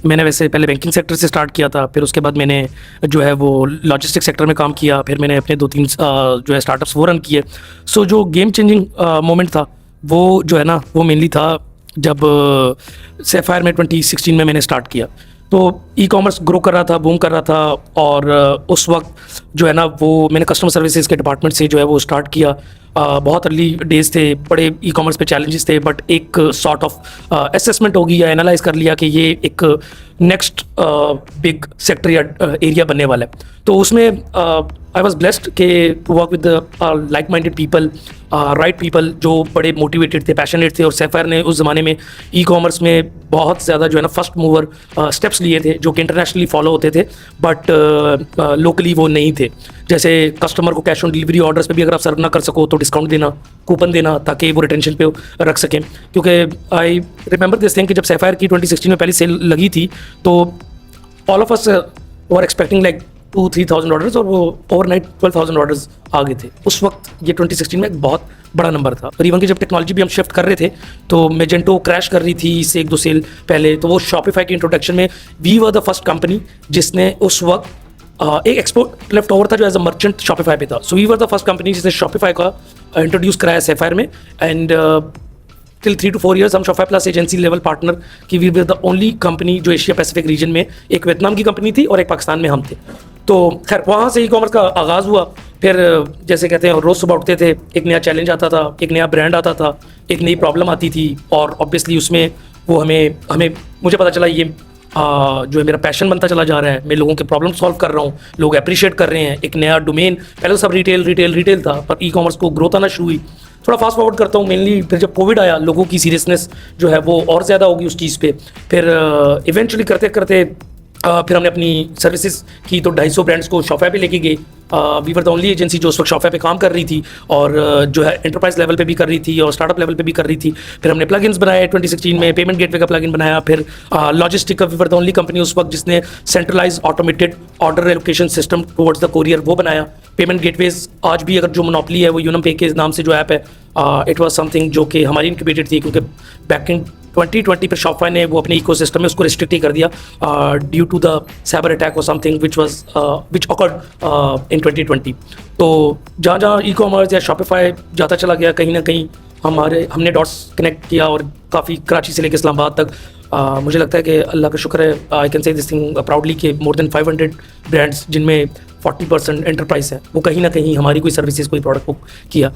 मैंने वैसे पहले बैंकिंग सेक्टर से स्टार्ट किया था, फिर उसके बाद मैंने जो है वो लॉजिस्टिक सेक्टर में काम किया, फिर मैंने अपने 2-3 जो है स्टार्टअप्स वो रन किए। सो जो गेम चेंजिंग मोमेंट था वो जो है ना वो मेनली था जब सैफायर में 2016 में मैंने स्टार्ट किया। तो ई कॉमर्स ग्रो कर रहा था, बूम कर रहा था, और उस वक्त जो है ना वो मैंने कस्टमर सर्विसेज के डिपार्टमेंट से जो है वो स्टार्ट किया। बहुत अर्ली डेज थे, बड़े ई कॉमर्स पे चैलेंजेस थे, बट एक सॉर्ट ऑफ असेसमेंट होगी या एनालाइज कर लिया कि ये एक नेक्स्ट बिग सेक्टर या एरिया बनने वाला है। तो उसमें आई वॉज ब्लेस्ड के to work with like minded people, right people जो बड़े मोटिवेटेड थे, पैशनेट थे। और सैफायर ने उस ज़माने में ई कॉमर्स में बहुत ज़्यादा जो है ना फर्स्ट मूवर स्टेप्स लिए थे जो कि इंटरनेशनली फॉलो होते थे, बट लोकली वो नहीं थे। जैसे कस्टमर को कैश ऑन डिलीवरी ऑर्डर्स पे भी अगर आप सर्व ना कर सको तो डिस्काउंट देना, कूपन देना, ताकि वो रिटेंशन पे रख सकें। क्योंकि आई रिमेंबर दिस थिंग कि जब सैफायर की 2016 में पहली सेल लगी थी तो all of us were expecting like 2-3,000 orders, और वो ओवरनाइट 12,000 ऑर्डर्स आ गए थे। उस वक्त ये 2016 में एक बहुत बड़ा नंबर था। और इवन कि जब टेक्नोलॉजी भी हम शिफ्ट कर रहे थे तो मेजेंटो क्रैश कर रही थी इससे 1-2 सेल पहले। तो वो शॉपिफाई की इंट्रोडक्शन में we were the first company जिसने उस वक्त एक एक्सपोर्ट लेफ्ट ओवर था जो एज अ मर्चेंट शॉपिफाई पे था। So we were the first company जिसने शॉपिफाई का इंट्रोड्यूस कराया सैफायर में। एंड टिल 3 to 4 years हम Shopify plus agency level partner की we were the only company जो एशिया पैसिफिक रीजन में, एक वियतनाम की कंपनी थी और एक पाकिस्तान में हम थे। तो खैर वहाँ से ई कॉमर्स का आगाज़ हुआ। फिर जैसे कहते हैं रोज़ सुबह उठते थे, एक नया चैलेंज आता था, एक नया ब्रांड आता था, एक नई प्रॉब्लम आती थी, और ऑब्वियसली उसमें वो हमें मुझे पता चला ये जो है मेरा पैशन बनता चला जा रहा है। मैं लोगों के प्रॉब्लम सॉल्व कर रहा हूँ, लोग अप्रिशिएट कर रहे हैं। एक नया डोमेन, पहले तो सब रिटेल था, पर ई कॉमर्स को ग्रोथ आना शुरू हुई। थोड़ा फास्ट फॉरवर्ड करता हूँ, मेनली फिर जब कोविड आया लोगों की सीरियसनेस जो है वो और ज़्यादा होगी उस चीज़ पे। फिर इवेंचुअली करते करते फिर हमने अपनी सर्विसेज की तो 250 ब्रांड्स को शॉपिफाई पे लेके गए। We were the only agency जो उस वक्त शॉपिफाई पे काम कर रही थी, और जो है एंटरप्राइज लेवल पे भी कर रही थी और स्टार्टअप लेवल पे भी कर रही थी। फिर हमने प्लगइन्स बनाए 2016 में, पेमेंट गेटवे का प्लगइन बनाया। फिर लॉजिस्टिक का we were the only company उस वक्त जिसने centralise automated order allocation system towards the courier वो बनाया। पेमेंट गेटवेज आज भी अगर जो मोनोपोली है वो यूनम पे के नाम से जो ऐप है, इट वाज समथिंग जो कि हमारी इनक्यूबेटेड थी, क्योंकि बैक इन 2020 पर शॉपिफाई ने वो अपने इकोसिस्टम में उसको रिस्ट्रिक्ट ही कर दिया due to the cyber attack और समथिंग विच ऑकर्ड इन 2020। तो जहाँ जहाँ ई कॉमर्स या शॉपिफाई जाता चला गया, कहीं ना कहीं हमने डॉट्स कनेक्ट किया, और काफ़ी कराची से लेकर इस्लामाबाद तक मुझे लगता है कि अल्लाह का शुक्र है, I can say this thing proudly कि मोर देन 500 ब्रांड्स जिनमें 40% एंटरप्राइज है वो कहीं ना कहीं हमारी कोई सर्विसेज कोई प्रोडक्ट बुक किया।